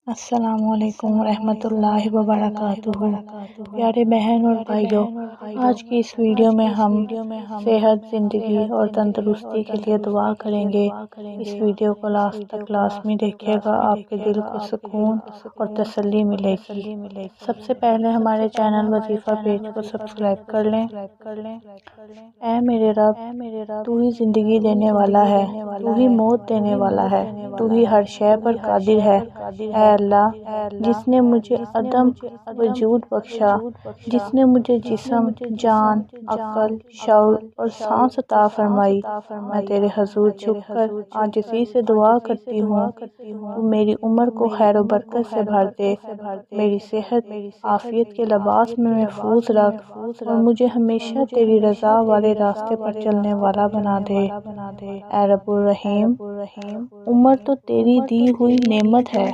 السلام علیکم ورحمۃ اللہ وبرکاتہ۔ پیارے بہن اور بھائیوں، آج کی اس ویڈیو میں ہم صحت، زندگی اور تندرستی کے لیے دعا کریں گے۔ اس ویڈیو کو لاسٹ تک لازمی دیکھیے گا، آپ کے دل کو سکون اور تسلی ملے گی۔ سب سے پہلے ہمارے چینل وظیفہ پیج کو سبسکرائب کر لیں۔ اے میرے رب، تو ہی زندگی دینے والا ہے، تو ہی موت دینے والا ہے، تو ہی ہر شے پر قادر ہے۔ اے اللہ، جس نے مجھے عدم وجود بخشا، جس نے مجھے جسم، جان، عقل، شعور اور سانس عطا فرمائی، میں تیرے حضور جھک کر عاجزی سے دعا کرتی ہوں، تو میری عمر کو خیر و برکت سے بھر دے، میری صحت عافیت کے لباس میں محفوظ رکھ اور مجھے ہمیشہ تیری رضا والے راستے پر چلنے والا بنا دے۔ اے رب الرحیم، عمر تو تیری دی ہوئی نعمت ہے،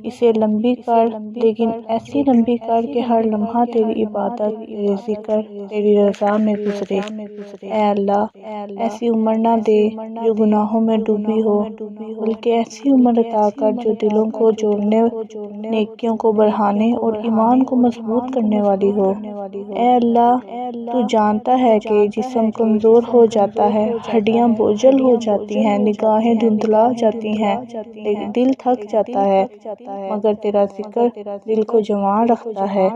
اسے لمبی کر، لیکن ایسی لمبی کر کہ ہر لمحہ تیری عبادت، تیرے ذکر، تیری رضا میں گزرے۔ اے اللہ، ایسی عمر نہ دے جو گناہوں میں ڈوبی ہو، بلکہ ایسی عمر عطا کر جو دلوں کو جوڑنے، نیکیوں کو بڑھانے اور ایمان کو مضبوط کرنے والی ہو۔ اے اللہ، تو جانتا ہے کہ جسم کمزور ہو جاتا ہے، ہڈیاں بوجھل ہو جاتی ہیں، نگاہیں دھندلا جاتی ہیں، دل تھک جاتا ہے، مگر تیرا ذکر دل کو جوان رکھتا ہے،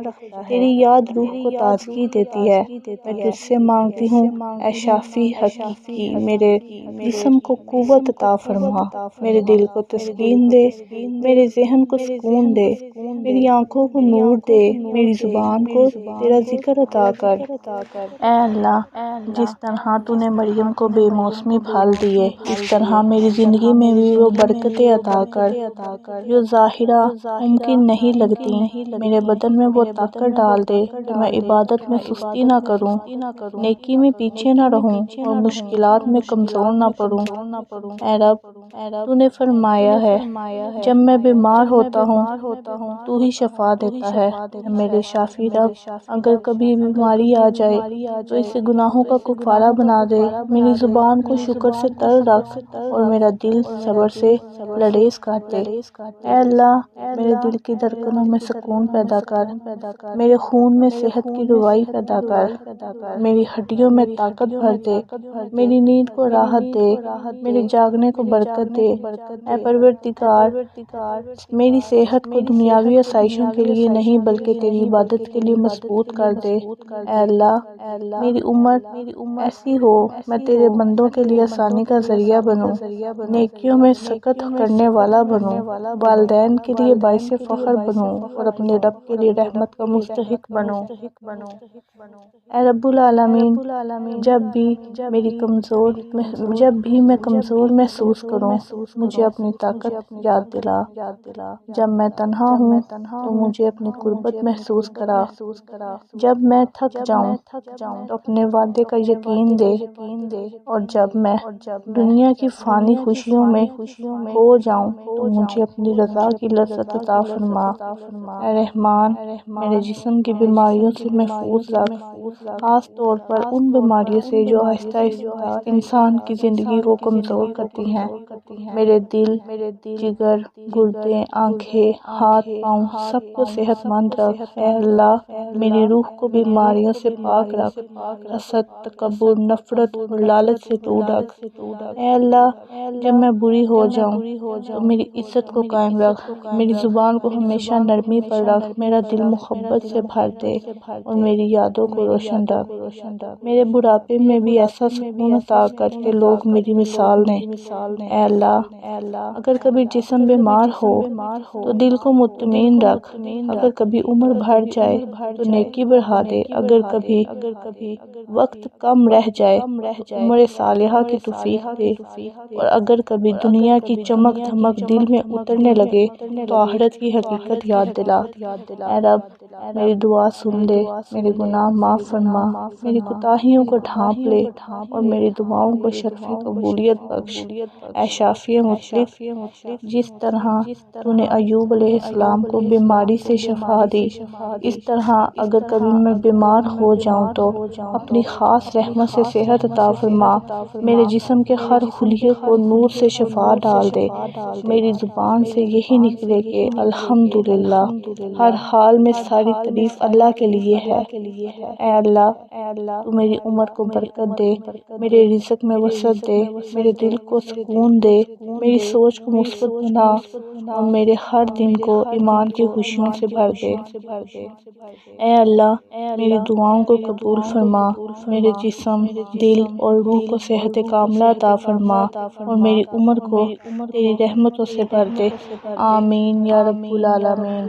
تیری یاد روح کو تازگی دیتی ہے۔ میں تجھ سے مانگتی ہوں، اے شافی حقیقی، میرے جسم کو قوت عطا فرما، میرے دل کو تسکین دے، میرے ذہن کو سکون دے، میری آنکھوں کو نور دے، میری زبان کو تیرا ذکر عطا کر۔ اے اللہ، جس طرح تو نے مریم کو بے موسمی پھل دیے، اس طرح میری زندگی میں بھی وہ برکتیں عطا کر جو ظاہرہ ممکن نہیں لگتی۔ میرے بدن میں وہ طاقت ڈال دے کہ میں عبادت میں سستی نہ کروں، نیکی میں پیچھے نہ رہوں اور مشکلات میں کمزور نہ پڑوں۔ اے رب، تو نے فرمایا ہے، جب میں بیمار ہوتا ہوں تو ہی شفا دیتا ہے۔ میرے شافی رب، اگر کبھی بیماری آ جائے تو اسے گناہوں کا کفارہ بنا دے، میری زبان کو شکر سے تر رکھ اور میرا دل صبر سے لڑیز کر دے۔ اے اللہ، میرے دل کی دھڑکنوں میں سکون پیدا کر، میرے خون میں صحت کی روائی پیدا کر، میری ہڈیوں میں طاقت بھر دے، میری نیند کو راحت دے، میرے جاگنے کو برکت دے۔ اے پروردگار، میری صحت کو دنیاوی آسائشوں کے لیے نہیں بلکہ تیری عبادت کے لیے مضبوط کر دے۔ اے اللہ، میری عمر ایسی ہو میں تیرے بندوں کے لیے آسانی کا ذریعہ بنوں، نیکیوں میں سکت کرنے والا بنوں، والدین کے لیے باعث فخر بنوں اور اپنے رب کے لیے رحمت کا مستحق بنوں۔ اے رب العالمین، جب بھی میں کمزور محسوس کروں، مجھے اپنی طاقت یاد دلا، جب میں تنہا ہوں تو مجھے اپنی قربت محسوس کرا، جب میں تھک جاؤں تو اپنے وعدے کا یقین دے، اور جب میں دنیا کی فانی خوشیوں میں کھو جاؤں تو مجھے اپنی رضا کی لذت عطا فرما۔ اے رحمان، میرے جسم کی بیماریوں سے محفوظ رکھ، خاص طور پر ان بیماریوں سے جو آہستہ آہستہ انسان کی زندگی کو کمزور کرتی ہیں۔ میرے دل، جگر، گردے، آنکھیں، ہاتھ، پاؤں سب کو صحت مند رکھ۔ اے اللہ، میری روح کو بیماریوں سے پاک رکھ، حسد، تکبر، نفرت اور لالچ سے دور رکھ۔ اے اللہ، جب میں بری ہو جاؤں تو میری عزت کو قائم رکھ، میری زبان کو ہمیشہ نرمی پر رکھ، میرا دل محبت سے بھر دے اور میری یادوں کو روشن رکھ۔ میرے بڑھاپے میں بھی ایسا سکون عطا کر کہ لوگ میری مثال لیں۔ اے اللہ، اگر کبھی جسم بیمار ہو تو دل کو مطمئن رکھ، اگر کبھی عمر بڑھ جائے تو نیکی بڑھا دے، اگر کبھی وقت کم رہ جائے تو عمر صالحہ کی توفیق دے، اور اگر کبھی دنیا کی چمک دھمک دل میں اترنے لگے تو آخرت کی حقیقت یاد دلا۔ اے رب، میری دعا سن لے، میرے گناہ معاف فرما، میری کوتاہیوں کو ڈھانپ لے اور میری دعاؤں کو شرف قبولیت بخش۔ اے شافی مطلق، جس طرح تو نے ایوب علیہ السلام کو بیماری سے شفا دی، اس طرح اگر کبھی میں بیمار ہو جاؤں تو اپنی خاص رحمت سے صحت عطا فرما، میرے جسم کے ہر خلیے کو نور سے شفا ڈال دے، میری زبان سے یہی نکلے کہ الحمدللہ، ہر حال میں ساری تعریف اللہ کے لیے ہے۔ اے اللہ، تو میری عمر کو برکت دے، میرے رزق میں وسعت دے، میرے دل کو سکون دے، میری سوچ کو مثبت بنا اور میرے ہر دن کو ایمان کی خوشیوں سے بھر دے۔ اے اللہ، میری دعاؤں کو قبول فرما، میرے جسم، دل اور روح کو صحت کاملہ عطا فرما اور میری عمر کو تیری رحمتوں سے بھر دے۔ آمین یا رب العالمین۔